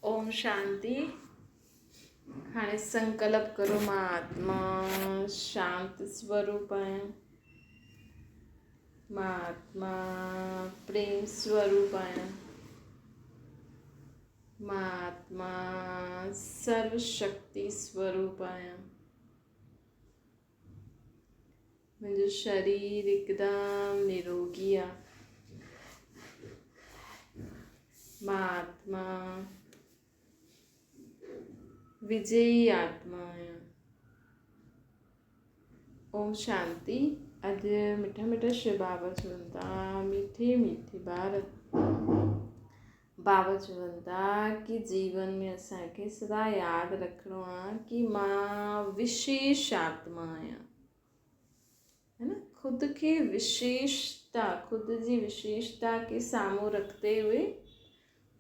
ओम शांति। हाणे संकल्प करो मां आत्मा शांत स्वरूप आहियां। मां आत्मा प्रेम स्वरूप आहियां। मां आत्मा सर्वशक्ति स्वरूप आहियां। मुंहिंजो शरीर हिकदमि निरोगी आहे। मां आत्मा विजयी आत्मा आहियां। ओम शांति। अॼु मिठा मिठा शिव बाबा चवनि था, मीठे मीठे ॿार बाबा चवनि था कि जीवन में असांखे सदा यादि रखिणो आहे कि मां विशेष आत्मा आहियां, है न। खुद खे विशेषता, खुद जी विशेषता के साम्हूं रखते हुए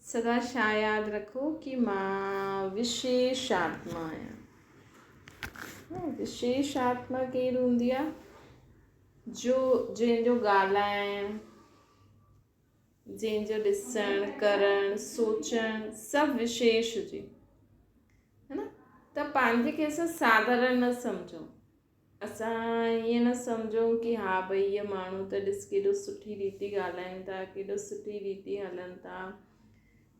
सदा छा यादि रखो कि मां विशेष आत्मा आहियां। विशेष आत्मा केरु हूंदी आहे? जंहिंजो ॻाल्हाइण, जंहिंजो ॾिसणु करणु सोचणु सभु विशेष हुजे, है न। त पंहिंजे खे असां साधारण न सम्झूं। असां ईअं न सम्झूं कि हा भई इहे माण्हू त ॾिस केॾो सुठी रीति ॻाल्हाइनि था, केॾो सुठी रीति हलनि था,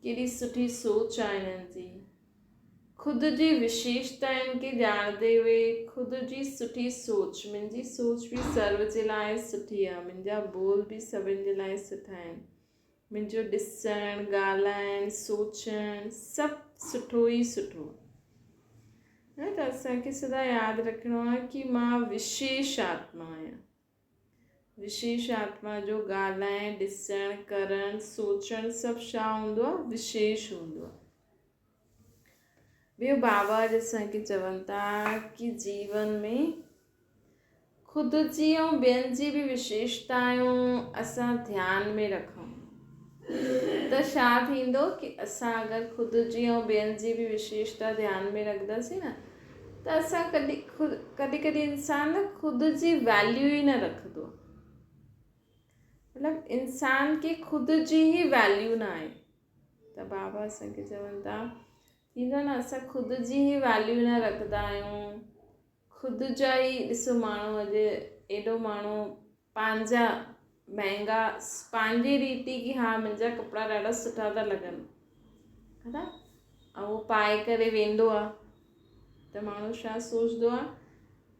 केॾी सुठी सोच आहे हिननि जी। खुद जी विशेषताउनि खे ॼाणंदे हुए खुद जी सुठी सोच, मुंहिंजी सोच बि सर्व जे लाइ सुठी आहे, मुंहिंजा बोल बि सभिनि जे लाइ सुठा आहिनि, मुंहिंजो ॾिसणु ॻाल्हाइणु सोचणु सभु सुठो ई सुठो। त असांखे सदा यादि रखिणो आहे कि मां विशेष आत्मा आहियां। विशेष आत्मा जो ॻाल्हाइणु ॾिसणु करणु सोचणु सभु छा हूंदो आहे? विशेष हूंदो आहे। ॿियो बाबा अॼु असांखे चवनि था कि जीवन में खुद जी ऐं ॿियनि जी बि विशेषताऊं असां ध्यान में रखूं त छा थींदो कि असां अगरि खुद जी ऐं ॿियनि जी बि विशेषता ध्यान में रखंदासीं न त असां कॾहिं इंसान न खुद जी वैल्यू ई न रखंदो। मतिलबु इंसान खे खुद जी ई वैल्यू न आहे। त बाबा असांखे चवनि था थींदो न, असां खुद जी ई वैल्यू न रखंदा आहियूं। खुद जा ई ॾिसो माण्हू अॼु एॾो माण्हू पंहिंजा महांगा पंहिंजी रीति की हा मुंहिंजा कपिड़ा ॾाढा सुठा था लॻनि, है न, ऐं उहो पाए करे वेंदो आहे त माण्हू छा सोचंदो आहे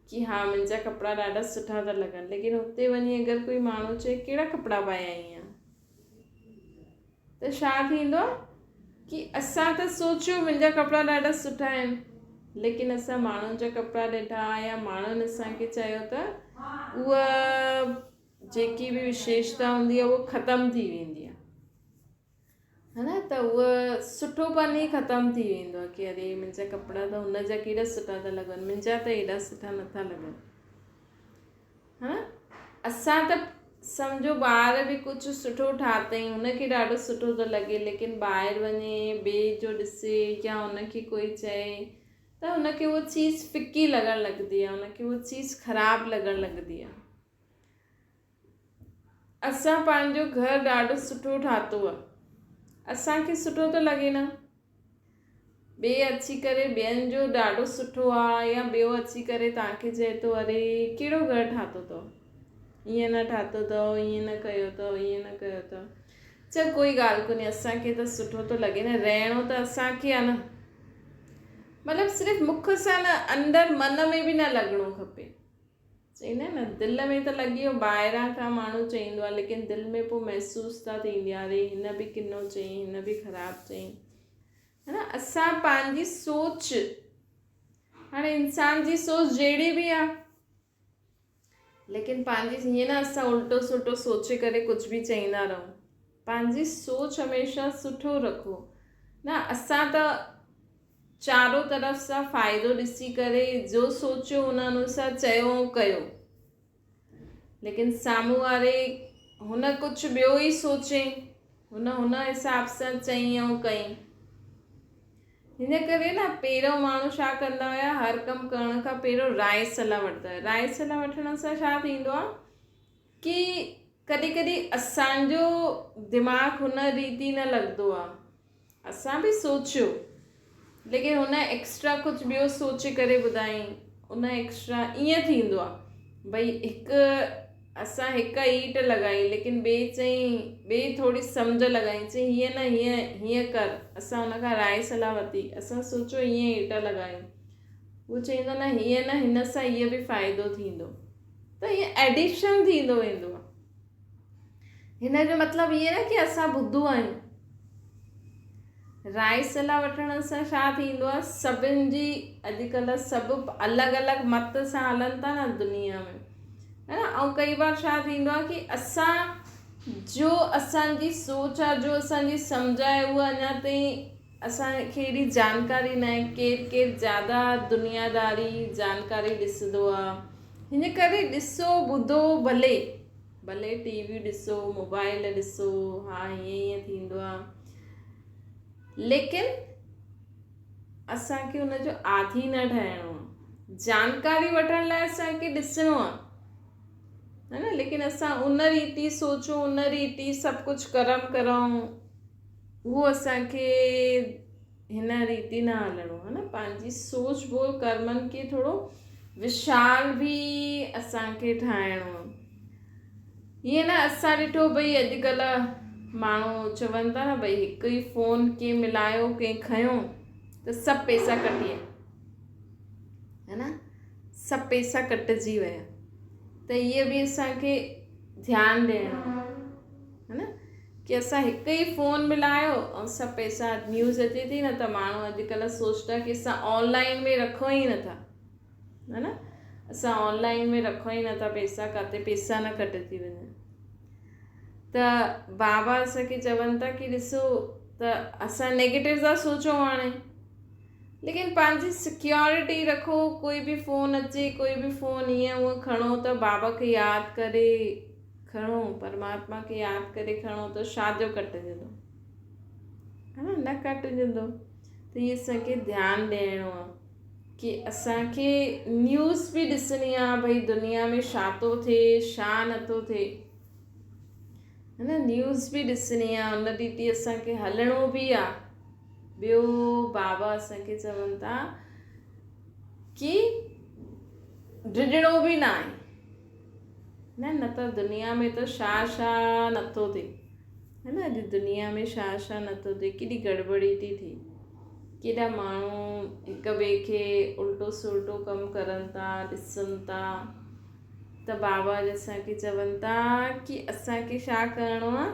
कि हा मुंहिंजा कपिड़ा ॾाढा सुठा था लॻनि, लेकिन हुते वञी अगरि कोई माण्हू चए कहिड़ा कपिड़ा पाया आई आहे त छा थींदो कि असां त सोचियो मुंहिंजा कपिड़ा ॾाढा सुठा आहिनि, लेकिन असां माण्हुनि जा कपिड़ा ॾिठा या माण्हुनि असांखे चयो त उहा जेकी बि विशेषता हूंदी आहे उहा ख़तमु थी वेंदी आहे, है न। त उहा सुठोपन ई ख़तमु थी वेंदो आहे कि अरे मुंहिंजा कपिड़ा त हुन जा केॾा सुठा था लॻनि, मुंहिंजा त एॾा सुठा नथा लॻनि, हा। असां त सम्झो ॿार बि कुझु सुठो ठातईं, हुनखे ॾाढो सुठो थो लॻे, लेकिन ॿाहिरि वञे ॿिए जो ॾिसे या हुनखे कोई चए त हुनखे उहा चीज़ फिकी लॻणु लॻंदी आहे, हुनखे उहा चीज़ ख़राबु लॻणु लॻंदी आहे। असां पंहिंजो घरु ॾाढो सुठो ठातो आहे, असांखे सुठो थो लॻे न, ॿिए अची करे ॿियनि जो ॾाढो सुठो आहे या ॿियो अची करे तव्हांखे चए थो अरे कहिड़ो घरु ठातो अथव, ईअं न ठातो अथव, ईअं न कयो अथव, ईअं न कयो अथव। चल कोई ॻाल्हि कोन्हे, असांखे त सुठो थो लॻे न, रहणो त असांखे आहे न, मतिलबु सिर्फ़ु मुख सां न, अंदरि मन में बि न लॻणो खपे। चईंदा आहिनि न दिलि में त लॻी वियो, ॿाहिरां खां माण्हू चईंदो आहे लेकिन दिलि में पोइ महसूस था थींदी आहे अरे हिन बि किनो चईं, हिन बि ख़राबु चईं, है न। असां पंहिंजी सोच, हाणे इंसान जी सोच जहिड़ी बि आहे, लेकिन पंहिंजी हीअं न असां उल्टो सुल्टो सोचे करे कुझु बि चईंदा रहूं। पंहिंजी सोच हमेशह सुठो रखो न। असां त चारों तरफ़ सां फ़ाइदो ॾिसी करे जो सोचियो हुन अनुसार चयो ऐं कयो, लेकिन साम्हूं वारे हुन कुझु ॿियो ई सोचें, हुन हिसाब सां चईं ऐं कईं। हिन करे न पहिरियों माण्हू छा कंदा हुया, हर कमु करण खां पहिरियों राय सलाह वठंदा हुया। राय सलाह वठण सां छा थींदो आहे कि कॾहिं कॾहिं असांजो दिमाग़ु हुन रीति न लॻंदो आहे, असां बि सोचियो, लेकिन हुन एक्स्ट्रा कुझु ॿियो सोचे करे ॿुधाई, उन एक्स्ट्रा ईअं थींदो आहे भई असां हिकु ईट लॻाई, लेकिन ॿिए चई, ॿिए थोरी सम्झ लॻाई, चई हीअं न हीअं कर, असां हुन खां राय सलाह वरिती, असां सोचो ईअं ईट लॻायूं, उहो चईंदो न हीअं न, हिन सां हीअ बि फ़ाइदो थींदो, त हीअं एडिक्शन थींदो वेंदो आहे। हिन जो मतिलबु ईअं न की असां ॿुधो आहियूं। राय सलाह वठण सां छा थींदो आहे, सभिनि जी अॼुकल्ह सभु अलॻि अलॻि मत सां हलनि था न दुनिया में, है न। ऐं कई बार छा थींदो आहे की असांजी सोच आहे, जो असांजी सम्झ आहे, उहा अञा ताईं असांखे एॾी जानकारी न आहे। केरु ज़्यादा दुनियादारी जानकारी ॾिसंदो आहे, हिन करे ॾिसो ॿुधो, भले टीवी ॾिसो, मोबाइल ॾिसो, हा हीअं थींदो आहे, लेकिन असांखे हुनजो आदी न ठहिणो आहे। जानकारी वठण लाइ असांखे ॾिसणो आहे, है न, लेकिन असां उन रीति सोचूं, उन रीति सभु कुझु कर्म करूं, उहो असांखे हिन रीति न हलणो आहे न। पंहिंजी सोच बोल कर्मनि खे थोरो विशाल बि असांखे ठाहिणो आहे। ईअं न असां ॾिठो भई अॼुकल्ह माण्हू चवनि था न भई हिकु ई फ़ोन कंहिं मिलायो, कंहिं खयो त सभु पैसा कटी विया, है न, सभु पैसा कटिजी विया। त इहे बि असांखे ध्यानु ॾियणो आहे, है न, की असां हिकु ई फ़ोन मिलायो ऐं सभु पैसा, न्यूज़ अचे थी न त माण्हू अॼुकल्ह सोचता की असां ऑनलाइन में रखो ई नथा, है न, असां ऑनलाइन में रखो ई नथा पैसा, किथे पैसा न कटिजी वञनि। त बाबा असांखे चवनि था की ॾिसो, त असां नेगेटिव था सोचूं हाणे, लेकिन पंहिंजी सिक्योरिटी रखो। कोई बि फ़ोन अचे, कोई बि फ़ोन ईअं हूअं खणो त बाबा खे यादि करे खणो, परमात्मा खे यादि करे खणो, त छा जो कटिजंदो, है न कटिजंदो। त इहे असांखे ध्यानु ॾियणो आहे की असांखे न्यूज़ बि ॾिसणी आहे, भई दुनिया में छा थो थिए, छा नथो थिए, है न, न्यूज़ बि ॾिसणी आहे, उन रीति असांखे हलणो बि आहे। ॿियो बाबा असांखे चवनि था की डिॼणो बि न आहे, न त दुनिया में त छा नथो थिए, है न, अॼु दुनिया में छा नथो थिए, केॾी गड़बड़ी थी थिए, केॾा माण्हू हिक ॿिए खे उल्टो सुल्टो कमु करनि था, ॾिसनि था। त बाबा असांखे चवनि था की असांखे छा करिणो आहे,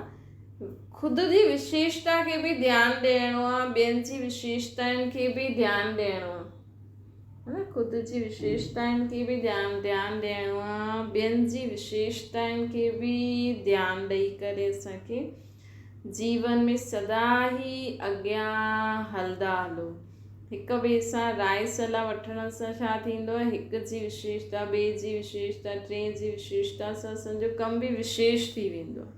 ख़ुदि जी विशेषता खे बि ध्यानु ॾियणो आहे, ॿियनि जी विशेषताउनि खे बि ध्यानु ॾियणो आहे, है न, ख़ुदि जी विशेषताउनि खे बि ध्यानु ॾियणो आहे, ॿियनि जी विशेषताउनि खे बि ध्यानु ॾेई करे असांखे जीवन में सदा ई अॻियां हलंदा हलो। हिक ॿिए सां राय सलाह वठण सां छा थींदो आहे, हिक जी विशेषता, ॿिए जी विशेषता, टे जी विशेषता सां असांजो कम बि विशेष थी वेंदो आहे,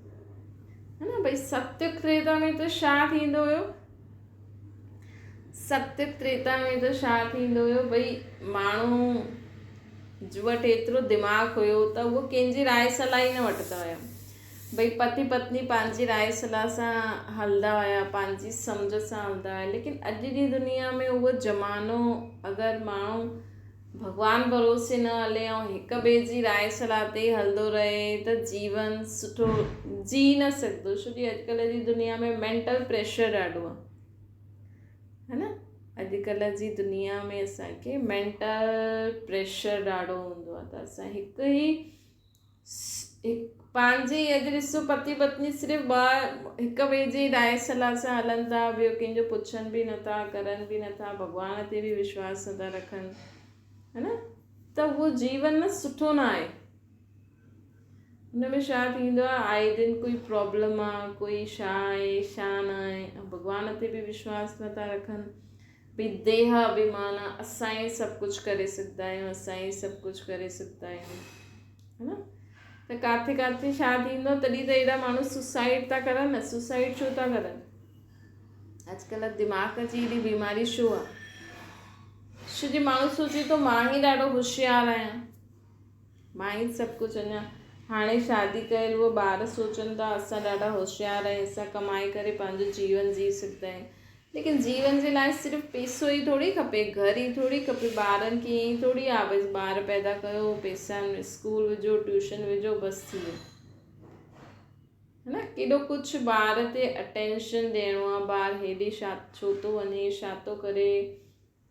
है न। भई सत्य त्रेता में त छा थींदो हुयो, सत्य त्रेता में त छा थींदो हुयो, भई माण्हू वटि एतिरो दिमाग़ हुयो त उहो कंहिंजी राय सलाह ई न वठंदा हुया। भई पति पत्नी पंहिंजी राय सलाह सां हलंदा हुया, पंहिंजी सम्झ सां हलंदा हुया, लेकिन अॼु जी दुनिया में उहो ज़मानो, अगरि माण्हू भॻवान भरोसे न हले ऐं हिक ॿिए जी राय सलाह ते हलंदो रहे त जीवन सुठो जी न सघंदो, छो कि अॼुकल्ह जी दुनिया में मेंटल प्रेशर ॾाढो आहे, है न। अॼुकल्ह जी दुनिया में असांखे मेंटल प्रेशर ॾाढो हूंदो आहे, त असां पंहिंजी अॼु ॾिसो पति पत्नी सिर्फ़ु हिक ॿिए जी राय सलाह सां हलनि था, ॿियो कंहिंजो पुछनि बि नथा, करनि बि नथा, भॻवान ते बि विश्वास नथा रखनि, है न, त उहो जीवन न सुठो न आहे। हुन में छा थींदो आहे, आए दिन कोई प्रॉब्लम आहे, कोई छा आहे छा न आहे, ऐं भॻवान ते बि विश्वास नथा रखनि, भई देह अभिमान आहे, असां ई सभु कुझु करे सघंदा आहियूं, असां ई सभु कुझु करे सघंदा आहियूं, है न। त किथे किथे छा थींदो, तॾहिं त एॾा माण्हू सुसाइड था करनि न। सुसाइड छो था करनि, अॼुकल्ह दिमाग़ जी एॾी बीमारी छो आहे, छो जो माण्हू सोचे थो मां ई ॾाढो होशियारु आहियां, मां ई सभु कुझु, अञा हाणे शादी कयल उहो ॿार सोचनि था असां ॾाढा होशियारु आहियूं, असां कमाए करे पंहिंजो जीवन जी सघंदा आहियूं, लेकिन जीवन जे लाइ सिर्फ़ु पैसो ई थोड़ी खपे, घर ई थोड़ी खपे, ॿारनि खे ईअं ई थोड़ी आहे बसि ॿार पैदा कयो, पैसा स्कूल विझो, ट्यूशन विझो, बसि थी वियो। है न, केॾो कुझु ॿार ते अटेंशन ॾियणो आहे, ॿार हेॾे छो थो वञे, छा थो करे,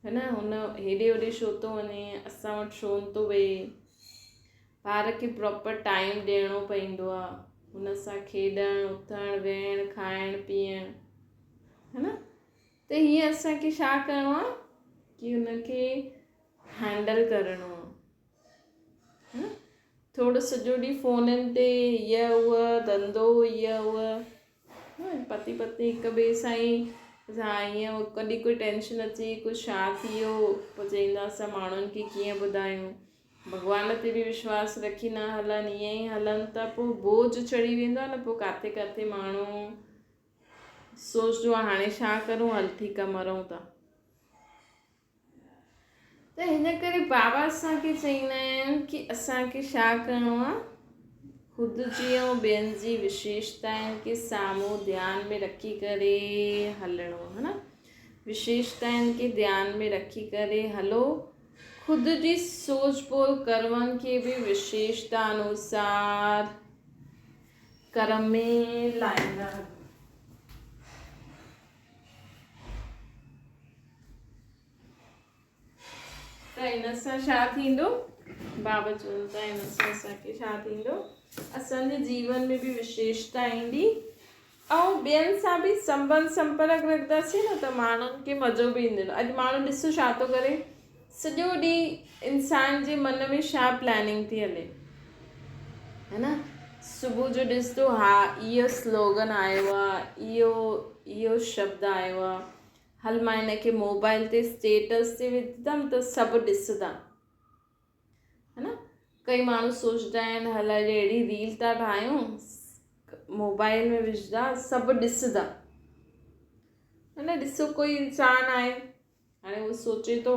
है न, हुन हेॾे होॾे छो थो वञे, असां वटि छो नथो वेहे। ॿार खे प्रॉपर टाइम ॾियणो पवंदो आहे, हुन सां खेॾणु, उथणु, वेहणु, खाइणु, पीअणु, है न। त हीअं असांखे छा करिणो आहे कि हुनखे हैंडल करिणो आहे, थोरो सॼो ॾींहुं फ़ोननि ते हीअ हूअ धंधो हीअ हूअ पति पत्नी हिक ॿिए सां ई हीअं कॾहिं कोई टेंशन अचे, कुझु छा थी वियो, पोइ चवंदा असां माण्हुनि खे कीअं ॿुधायूं, भॻवान ते बि विश्वास रखी न हलनि, ईअं ई हलनि त पोइ बोझ चढ़ी वेंदो आहे न, पोइ किथे किथे माण्हू सोचदो आहे हाणे छा करूं, हल ठीकु आहे मरूं था। त हिन करे बाबा असांखे चवंदा आहिनि कि असांखे छा करिणो आहे, ख़ुदि जी ऐं ॿियनि जी विशेषताउनि खे साम्हूं ध्यान में रखी करे हलणो, है न, विशेषताउनि खे ध्यान में रखी करे हलो, ख़ुदि जी सोच पोल कर्मनि खे बि विशेषता अनुसार कर्म में लाईंदा। त हिन सां छा थींदो, बाबा चवनि था हिन सां असांखे छा थींदो, असांजे जीवन में बि विशेषता ईंदी ऐं ॿियनि सां बि संपर्क रखंदासीं न त माण्हुनि खे मज़ो बि ईंदो। अॼु माण्हू ॾिसो छा थो करे, सॼो ॾींहुं इंसान जे मन में छा प्लानिंग थी हले, है न, सुबुह जो ॾिसंदो हा इहो स्लोगन आयो आहे, इहो शब्द आयो आहे, हल मां हिनखे मोबाइल ते स्टेटस ते विझंदमि त सभु ॾिसंदा, है न। कई माण्हू सोचंदा आहिनि हल अहिड़ी रील था ठाहियूं, मोबाइल में विझंदा सभु ॾिसंदा, है न। ॾिसो कोई इंसानु आहे, हाणे उहो सोचे थो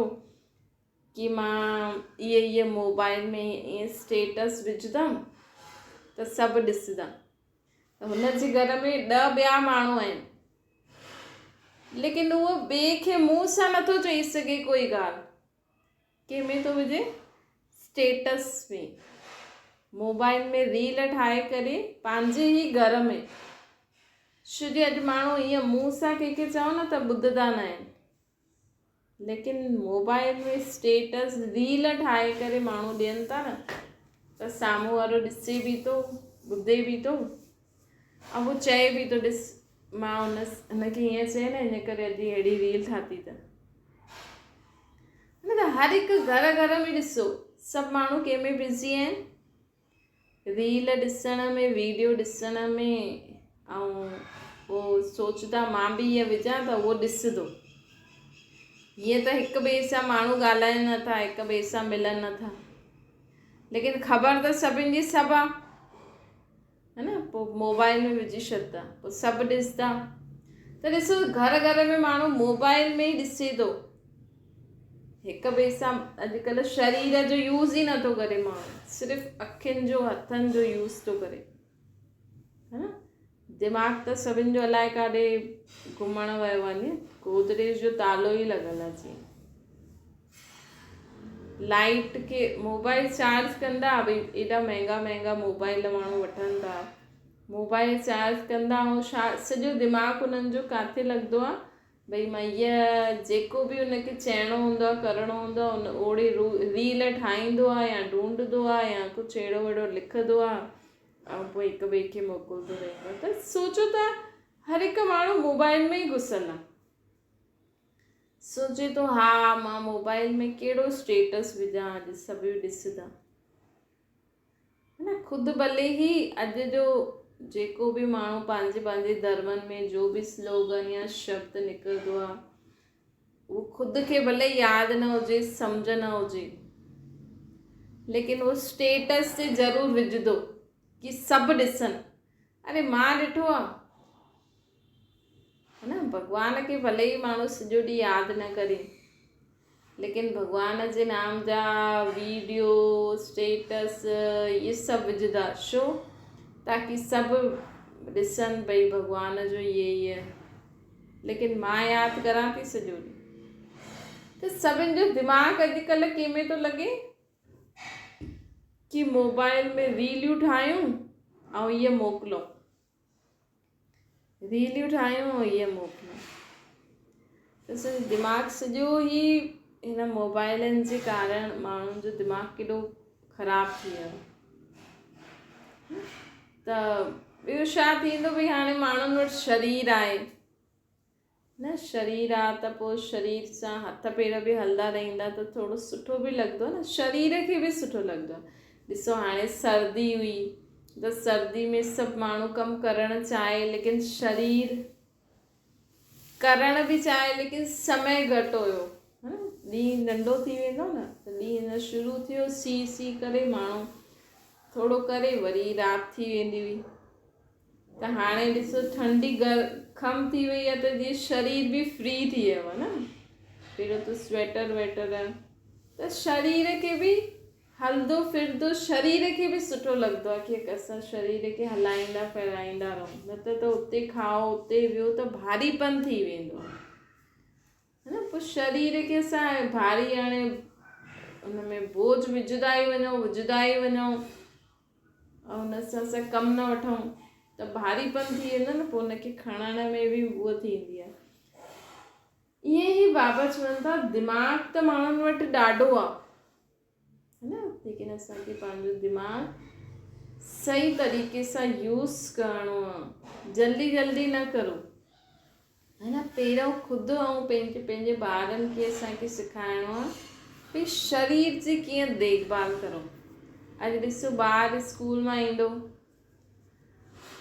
कि मां इहे मोबाइल में ईअं स्टेटस विझंदमि त सभु ॾिसंदा, त हुनजे घर में 10 ॿिया माण्हू आहिनि, लेकिन उहो ॿिए खे मुंहं सां नथो चई सघे कोई ॻाल्हि, कंहिंमें थो विझे स्टेटस में, मोबाइल में रील ठाहे करे पंहिंजे ई घर में, छो जो अॼु माण्हू ईअं मुंहं सां कंहिंखे चओ न त ॿुधंदा न आहिनि, लेकिन मोबाइल में स्टेटस रील ठाहे करे माण्हू ॾियनि था न त साम्हूं वारो ॾिसे बि थो, ॿुधे बि थो, ऐं उहो चए बि थो ॾिस मां हुनखे हीअं चए न हिन करे अॼु अहिड़ी रील ठाती त, न त हर हिकु घर में ॾिसो सभु माण्हू कंहिंमें बिज़ी आहिनि, रील ॾिसण में, वीडियो ॾिसण में, ऐं पोइ सोचदा मां बि हीअ विझां त उहो ॾिसंदो। हीअं त हिक ॿिए सां माण्हू ॻाल्हाइनि नथा, हिक ॿिए सां मिलनि नथा, लेकिन ख़बर त सभिनि जी सभु आहे, है न, पोइ मोबाइल में विझी छॾंदा, पोइ सभु ॾिसंदा, त ॾिसो घर में माण्हू मोबाइल में ई ॾिसे थो, हिक ॿिए सां अॼुकल्ह शरीर जो यूज़ ई नथो करे माण्हू, सिर्फ़ु अखियुनि जो हथनि जो यूज़ थो करे, है न। दिमाग़ त सभिनि जो अलाए काॾे घुमण वियो आहे, गोदरेज जो तालो ई लॻल आहे जीअं, लाइट खे मोबाइल चार्ज कंदा, भई एॾा महांगा मोबाइल माण्हू वठनि था, मोबाइल चार्ज कंदा ऐं छा सॼो दिमाग़ उन्हनि जो किथे लॻंदो आहे, भई मां इहा जेको बि उनखे चइणो हूंदो आहे, करिणो हूंदो आहे, उन ओड़े रील ठाहींदो आहे या ढूंढंदो आहे या कुझु अहिड़ो वहिड़ो लिखंदो आहे ऐं पोइ हिक ॿिए खे मोकिलंदो रहंदो आहे। त सोचो त हर हिकु माण्हू मोबाइल में ई घुसियलु आहे, सोचे थो हा मां मोबाइल में कहिड़ो स्टेटस विझां अॼु सभु ॾिसंदा, है न। ख़ुदि भले ई अॼु जो जेको बि माण्हू पंहिंजे धर्मनि में जो बि स्लोगन या शब्द निकिरंदो आहे उहो ख़ुदि खे भले यादि न हुजे, सम्झ न हुजे, लेकिन उहो स्टेटस ते ज़रूरु विझंदो कि सभु ॾिसनि, अरे मां ॾिठो आहे, है न। भॻवान खे भले ई माण्हू सॼो ॾींहुं यादि न करे, लेकिन भॻवान जे नाम जा वीडियो स्टेटस इहे सभु विझंदा, छो ताकी सभु ॾिसनि भई भॻवान जो इहे लेकिन मां यादि करां थी सॼो ॾींहुं। त सभिनि जो दिमाग़ अॼुकल्ह कंहिंमें थो लॻे कि मोबाइल में रीलियूं ठाहियूं ऐं इहे मोकिलूं, रीलियूं ठाहियूं ऐं इहे मोकिलूं। त दिमाग़ सॼो ई हिन मोबाइलनि जे कारण माण्हुनि जो दिमाग़ केॾो ख़राबु थी वियो। त ॿियो छा थींदो भई, हाणे माण्हुनि वटि शरीर आहे न, शरीर आहे त पोइ शरीर सां हथ पेर बि हलंदा रहंदा त थोरो सुठो बि लॻंदो न, शरीर खे बि सुठो लॻंदो आहे। ॾिसो हाणे सर्दी हुई त सर्दी में सभु माण्हू कमु करणु चाहे, लेकिन शरीर करण बि चाहे, लेकिन समय घटि हुयो। ॾींहुं नंढो थी वेंदो न, त ॾींहुं न शुरू थियो सी करे माण्हू थोरो करे वरी राति थी वेंदी हुई। त हाणे ॾिसो ठंडी खम थी वई आहे त जीअं शरीर बि फ्री थी वियो आहे न, पहिरियों त स्वेटर वेटर, त शरीर खे बि हलंदो फिरंदो शरीर खे बि सुठो लॻंदो आहे कि असां शरीर खे हलाईंदा फहिलाईंदा रहूं। न त उते खाओ उते वियो त भारीपन थी वेंदो है न। पोइ शरीर खे असां भारी हाणे उन में बोझ विझंदा ई वञूं ऐं हुन सां असां कमु न वठूं त भारीपन थी वेंदो न, पोइ हुनखे खणण में बि उहा थींदी आहे। ईअं ई बाबा चवनि था दिमाग़ त माण्हुनि वटि ॾाढो आहे न, लेकिन असांखे पंहिंजो दिमाग़ सही तरीक़े सां यूज़ करिणो आहे, जल्दी न करो है न। पहिरियों ख़ुदि ऐं पंहिंजे ॿारनि खे असांखे सेखारिणो आहे भई शरीर जी कीअं देखभाल करो। अॼु ॾिसो ॿार स्कूल मां ईंदो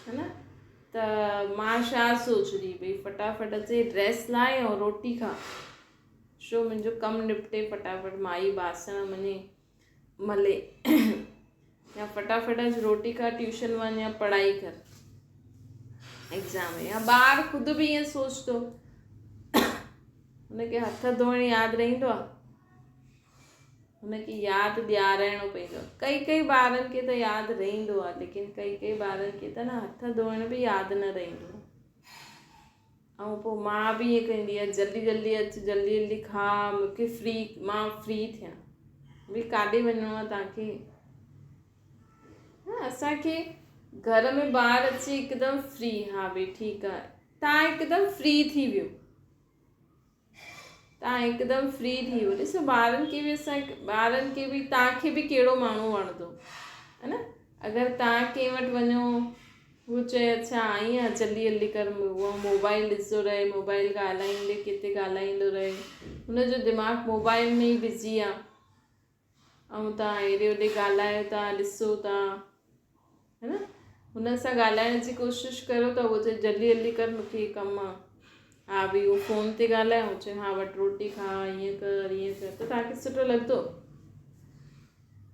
है न, त मां छा सोचंदी भई फटाफट अचे ड्रेस लाहे ऐं रोटी खा, छो मुंहिंजो कमु निपटे फटाफट, माई बासण मले या फटाफट अच रोटी खा, ट्यूशन वञ या पढ़ाई कर एग्ज़ाम। या ॿार ख़ुदि बि ईअं सोचंदो, हुनखे हथ धोइण यादि रहंदो आहे, हुनखे यादि ॾियाराइणो पवंदो आहे। कई ॿारनि खे त यादि रहंदो आहे, लेकिन कई ॿारनि खे त न हथ धोइण बि यादि न रहंदो आहे। ऐं पोइ मां बि ईअं कंदी आहियां, जल्दी अच, जल्दी खा, मां फ्री थियां, भई काॾे वञिणो आहे तव्हांखे। असांखे घर में ॿार अचे हिकदमि फ्री, हा भई ठीकु आहे, तव्हां हिकदमि फ्री थी वियो, ॾिसो ॿारनि खे बि तव्हांखे बि कहिड़ो माण्हू वणंदो है न। अगरि तव्हां कंहिं वटि वञो, हू चए अच्छा आई आहे जल्दी कर, उहो मोबाइल ॾिसंदो रहे, मोबाइल ॻाल्हाईंदे किथे ॻाल्हाईंदो रहे, हुनजो दिमाग़ मोबाइल में ई बिज़ी आहे, ऐं तव्हां हेॾे होॾे ॻाल्हायो था, ॾिसो था है न। हुन सां ॻाल्हाइण जी कोशिशि करो त उहो चए जल्दी कर, मूंखे कमु आहे, हा भई उहो फ़ोन ते ॻाल्हायो, चए हा वटि रोटी खा, ईअं कर त तव्हांखे सुठो लॻंदो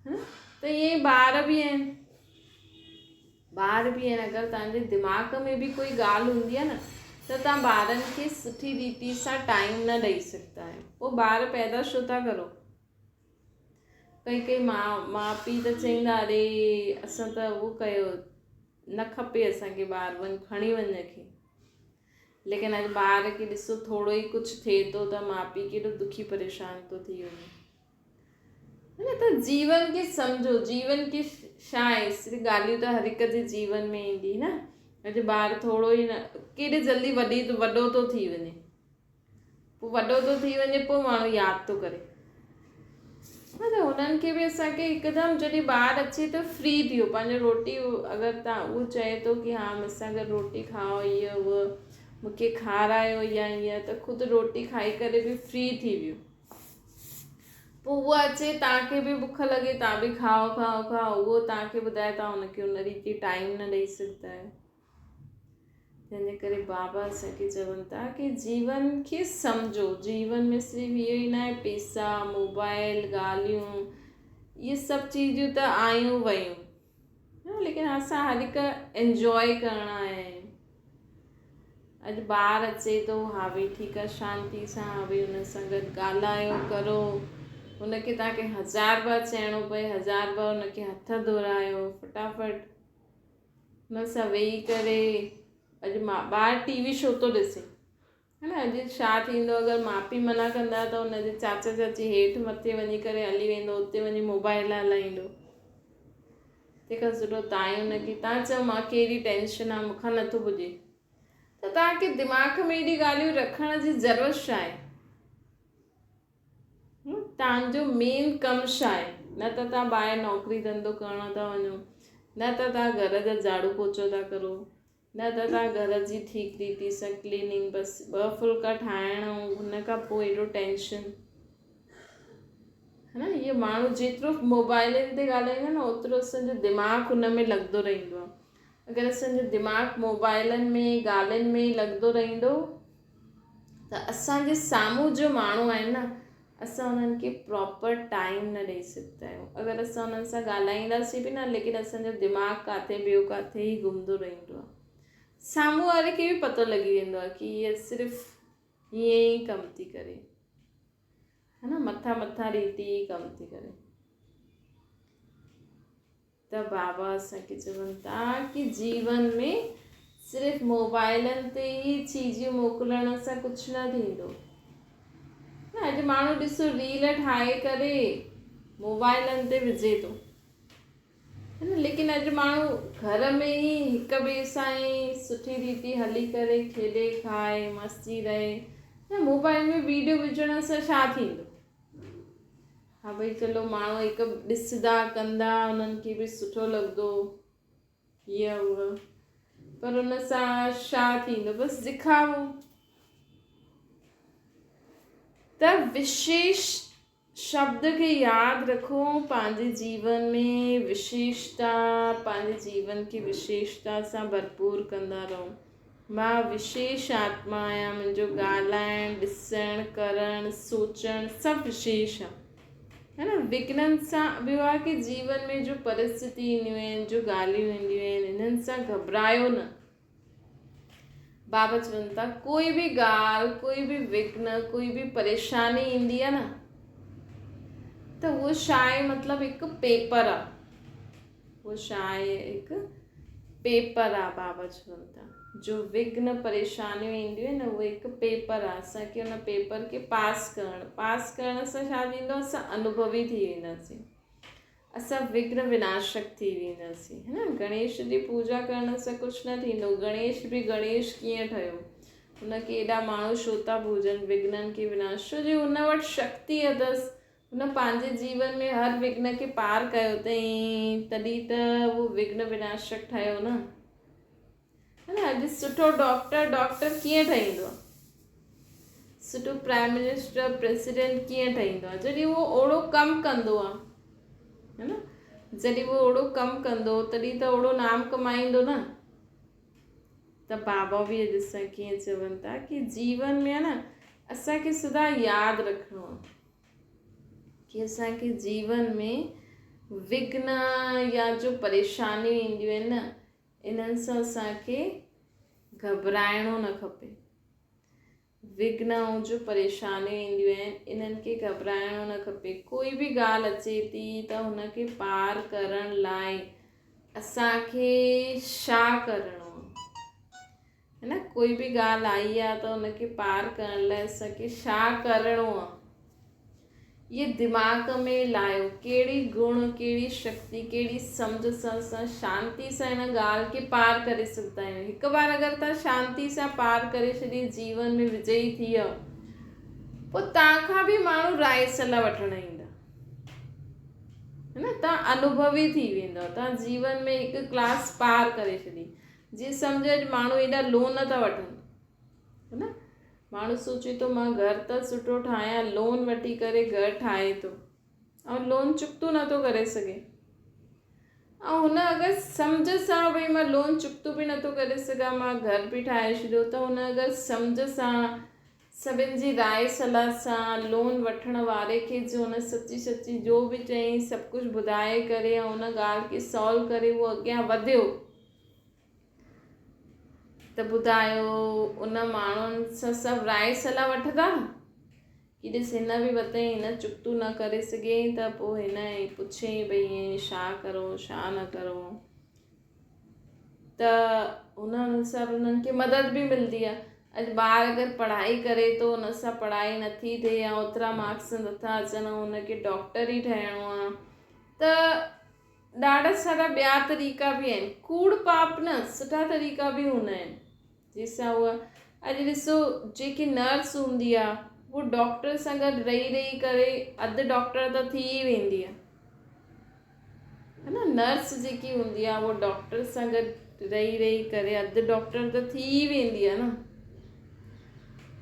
है न। त ईअं ॿार बि आहिनि, अगरि तव्हांजे दिमाग़ में बि कोई ॻाल्हि हूंदी आहे न, त तव्हां ॿारनि खे सुठी रीति सां टाइम न ॾेई सघंदा आहियो, पोइ ॿार पैदा छो था करो। कई माउ पीउ त चवंदा अरे असां त उहो कयो, न खपे असांखे ॿार खणी वञ खे, लेकिन अॼु ॿार खे ॾिसो थोरो ई कुझु थिए थो त माउ पीउ केॾो दुखी परेशान थो थी वञे। त जीवन खे सम्झो, जीवन खे छा आहे, सिर्फ़ु ॻाल्हियूं त हर हिक जे जीवन में ईंदी न। अॼु ॿार थोरो ई न, केॾे जल्दी वॾो थो थी वञे, पोइ माण्हू यादि थो करे, त हुननि खे बि असांखे हिकदमि जॾहिं ॿार अचे त फ्री थियो, पंहिंजो रोटी अगरि तव्हां उहो चए थो कि हा मूंसां गॾु रोटी खाओ, ईअं उहो मूंखे खारायो या ईअं, त ख़ुदि रोटी खाई करे बि फ्री थी वियो, पोइ उहा अचे तव्हांखे बि बुख लॻे, तव्हां बि खाओ, उहो तव्हांखे ॿुधाए तव्हां हुनखे हुन रीति टाइम न ॾेई सघंदा आहियो। तंहिंजे करे बाबा असांखे चवनि था कि जीवन खे सम्झो, जीवन में सिर्फ़ु इहो ई न आहे पैसा, मोबाइल, ॻाल्हियूं, इहे सभु चीज़ूं त आयूं वयूं, लेकिन असां हर हिकु एंजॉय करणा आहिनि। अॼु ॿार अचे थो, हा भई ठीकु आहे, शांती सां भई हुन सां गॾु ॻाल्हायो करो, हुनखे तव्हांखे 1000 बार चइणो पए, 1000 बार हुनखे हथ धोरायो, फटाफट हुन सां वेही करे। अॼु ॿार टीवी छो थो ॾिसे, है न। अॼु छा थींदो अगरि माउ पीउ मना कंदा त हुनजे चाचा चाची हेठि मथे वञी करे हली वेंदो, उते वञी मोबाइल हलाईंदो। तंहिंखां सुठो तव्हां ई हुनखे तव्हां चओ मां कहिड़ी टेंशन आहे, मूंखां नथो पुॼे, त तव्हांखे दिमाग़ में एॾी ॻाल्हियूं रखण जी ज़रूरत छा आहे? तव्हांजो मेन कमु छा आहे? न त तव्हां ॿाहिरि नौकिरी धंधो करण था वञो, न त तव्हां घर जा झाड़ू पोछो था करो, न त तव्हां घर जी ठीक रीति सां क्लीनिंग, बसि 2 फुल्का ठाहिण ऐं हुन खां पोइ एॾो टेंशन, है न। इहे माण्हू जेतिरो मोबाइलनि ते ॻाल्हाईंदा न ओतिरो असांजो दिमाग़ु हुन में लॻंदो रहंदो आहे। अगरि असांजो दिमाग़ु मोबाइलनि में ॻाल्हियुनि में लॻंदो रहंदो त असांजे साम्हूं जो माण्हू आहिनि न, असां उन्हनि खे प्रॉपर टाइम न ॾेई सघंदा आहियूं। अगरि असां उन्हनि सां ॻाल्हाईंदासीं बि न, लेकिन असांजो दिमाग़ु किथे ॿियो किथे ई घुमंदो रहंदो आहे। साम्हूं वारे खे बि पतो लॻी वेंदो आहे कि हीअ सिर्फ़ु हीअं ई कमु थी करे, है न, मथां रीति ई कमु थी करे। त बाबा असांखे चवनि था कि जीवन में सिर्फ़ु मोबाइलनि ते ई चीजियूं मोकिलण सां कुझु न थींदो। अॼु माण्हू ॾिसो रील ठाहे करे मोबाइलनि ते विझे थो, है न, लेकिन अॼु माण्हू घर में ई हिक ॿिए सां ई सुठी रीति हली करे खेॾे खाए मस्ती रहे, ऐं मोबाइल में वीडियो विझण सां छा थींदो? हा भई चलो माण्हू हिकु ॾिसंदा कंदा, उन्हनि खे बि सुठो लॻंदो, हीअ हूअ, पर हुन सां छा थींदो? बसि दिखावो। त विशेष शब्द खे यादि रखो, पंहिंजे जीवन में विशेषता, पंहिंजे जीवन खे विशेषता सां भरपूर कंदा रहो। मां विशेष आत्मा आहियां, मुंहिंजो ॻाल्हाइण, ॾिसणु, करणु, सोचणु सभु विशेष आहे, है न। विघ्ननि सां ॿियो आहे कि जीवन में जो परिस्थिति ईंदियूं आहिनि, जो ॻाल्हियूं ईंदियूं आहिनि, हिननि सां घबरायो न। बाबा चवनि था कोई बि ॻाल्हि, कोई बि विघ्न, कोई बि परेशानी ईंदी आहे न, त उहो छा आहे? मतिलबु हिकु पेपर आहे, उहो छा आहे? हिकु पेपर आहे। बाबा चवनि था जो विघ्न परेशानियूं ईंदियूं आहिनि न, उहो हिकु पेपर आहे। असांखे हुन पेपर खे पास करण सां छा थींदो? असां अनुभवी थी वेंदासीं, असां विघ्न विनाशक थी वेंदासीं, है न। गणेश जी पूजा करण सां कुझु न थींदो। गणेश बि गणेश कीअं ठहियो? हुनखे एॾा माण्हू छो था पूजनि? विघ्ननि खे विनाश, छो जो हुन वटि शक्ति अथसि, हुन पंहिंजे जीवन में हर विघ्न खे पार कयो अथई, तॾहिं त उहो विघ्न विनाशक ठहियो न, है न। अॼु सुठो डॉक्टर कीअं ठहींदो आहे? सुठो प्राइम मिनिस्टर, प्रेसिडेंट कीअं ठहींदो आहे? जॾहिं उहो ओड़ो कमु कंदो आहे, है न। जॾहिं उहो ओड़ो कमु कंदो तॾहिं त ओड़ो नाम कमाईंदो न। त बाबा बि अॼु असां कीअं चवनि था कि जीवन में आहे न, असांखे सदा यादि रखिणो आहे कि असांखे जीवन में विघ्न या जो परेशानियूं ईंदियूं आहिनि न, इन्हनि सां असांखे घबराइणो न खपे। विघ्न ऐं जो परेशानियूं ईंदियूं आहिनि, इन्हनि खे घबराइणो न खपे। कोई बि ॻाल्हि अचे थी त हुनखे पार करण लाइ असांखे छा करिणो आहे, है न। कोई बि ॻाल्हि आई आहे त हुनखे पार करण लाइ असांखे छा करिणो आहे, ये दिमाग़ में लायो। कहिड़ी गुण, कहिड़ी शक्ति, कहिड़ी सम्झ सां असां शांती सां हिन ॻाल्हि खे पार करे सघंदा आहियूं। हिकु बार अगरि तव्हां शांती सां पार करे छॾी, जीवन में विजयी थी वियो, पोइ तव्हां खां बि माण्हू राय सलाह वठण ईंदा, है न। तव्हां अनुभवी थी वेंदव, तव्हां जीवन में हिकु क्लास पार करे छॾी। जीअं सम्झो अॼु माण्हू एॾा लोन था वठनि, है न। माण्हू सोचे थो मां घर त सुठो ठाहियां, लोन वठी करे घर ठाहे थो ऐं लोन चुकतो नथो करे सघे, ऐं हुन अगरि सम्झ सां भई मां लोन चुकतो बि नथो करे सघां, मां घर बि ठाहे छॾियो, त हुन अगरि सम्झ सां सभिनि जी राय सलाह सां लोन वठण वारे खे जो हुन सची जो बि चयईं सभु कुझु ॿुधाए करे ऐं हुन ॻाल्हि खे सॉल्व करे उहो अॻियां वधियो, त ॿुधायो उन माण्हुनि सां सभु राय सलाह वठंदा कि ॾिस हिन बि वरितई, हिन चुकतो न करे सघे, त पोइ हिन पुछियईं भई ईअं छा करो छा न करो, त हुन अनुसार उन्हनि खे मदद बि मिलंदी आहे। अॼु ॿार अगरि पढ़ाई करे तो उन सां पढ़ाई नथी थिए या ओतिरा मार्क्स नथा अचनि, हुनखे डॉक्टर ई ठहिणो आहे, त ॾाढा सारा ॿिया तरीक़ा बि आहिनि। कूड़ पाप न, सुठा तरीक़ा बि हूंदा आहिनि जंहिंसां उहा, अॼु ॾिसो जेकी नर्स हूंदी आहे वो डॉक्टर सां गॾु रही करे अधु डॉक्टर त थी ई वेंदी आहे, है न। नर्स जेकी हूंदी आहे वो डॉक्टर सां गॾु रही करे अधु डॉक्टर त थी ई वेंदी आहे न।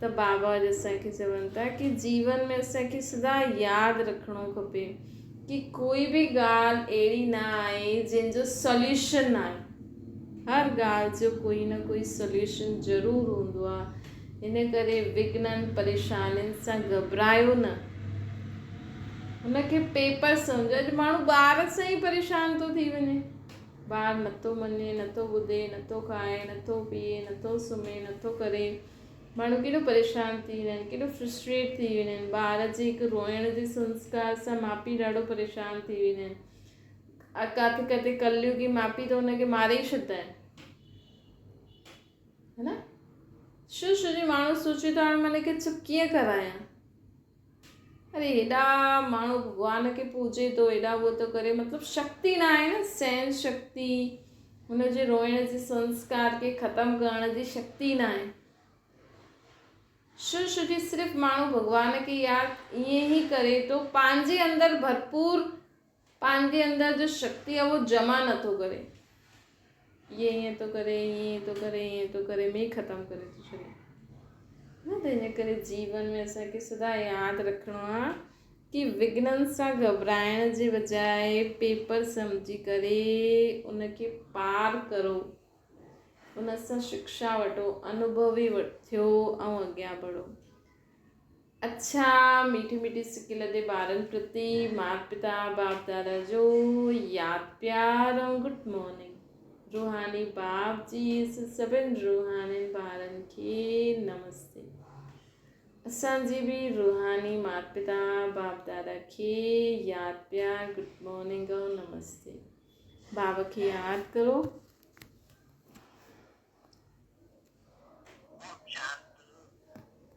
त बाबा अॼु असांखे चवनि था कि जीवन में असांखे सदा यादि रखिणो खपे कि कोई बि ॻाल्हि अहिड़ी न आहे जंहिंजो सॉल्यूशन न आहे। हर ॻाल्हि जो कोई न कोई सॉल्यूशन ज़रूरु हूंदो आहे। इन करे विघ्ननि परेशानियुनि सां घबरायो न, हुनखे पेपर सम्झो। अॼु माण्हू ॿार सां ई परेशान थो थी वञे, ॿारु नथो मञे, नथो ॿुधे, नथो खाए, नथो पीए, नथो सुम्हे, नथो करे, माण्हू केॾो परेशान थी वेंदा आहिनि, केॾो फ्रस्ट्रेट थी वेंदा आहिनि। ॿार जे हिकु रोइण जे संस्कार सां माउ पीउ ॾाढो परेशान थी वेंदा आहिनि। किथे किथे कलयुगी माउ पीउ त हुनखे मारे ई छॾींदा आहिनि, है न। छो जी माण्हू सोचे थो हाणे मां हिनखे चुप कीअं करायां। अरे हेॾा माण्हू भॻवान खे पूजे थो, हेॾा उहो थो करे, मतिलबु शक्ति न आहे न, सहन शक्ति, हुनजे रोइण जे संस्कार खे ख़तमु करण जी शक्ति न आहे। छो जी सिर्फ़ु माण्हू भॻवान खे यादि ईअं ई करे थो, पंहिंजे अंदरि भरपूर, पंहिंजे अंदरि जो शक्ति आहे वो जमा नथो करे, ईअं थो करे, ईअं थो करे, ईअं थो करे, में ख़तमु करे थो छॾे न। त इन करे जीवन में असांखे सदा यादि रखिणो आहे कि विघ्ननि सां घबराइण जे बजाए पेपर सम्झी करे उनखे पार करो, उन सां शिक्षा वठो, अनुभवी थियो ऐं अॻियां बढ़ो। अच्छा, मीठी मीठी सिकी लदे ॿारनि प्रति माता पिता बाप दादा जो यादि प्यार ऐं गुड मॉर्निंग। रूहानी बाप जी सभिनि रूहानी ॿारनि खे नमस्ते। असांजी बि रूहानी माता पिता बाप दादा खे यादि प्यार, गुड मॉर्निंग ऐं नमस्ते। बाबा खे यादि करो।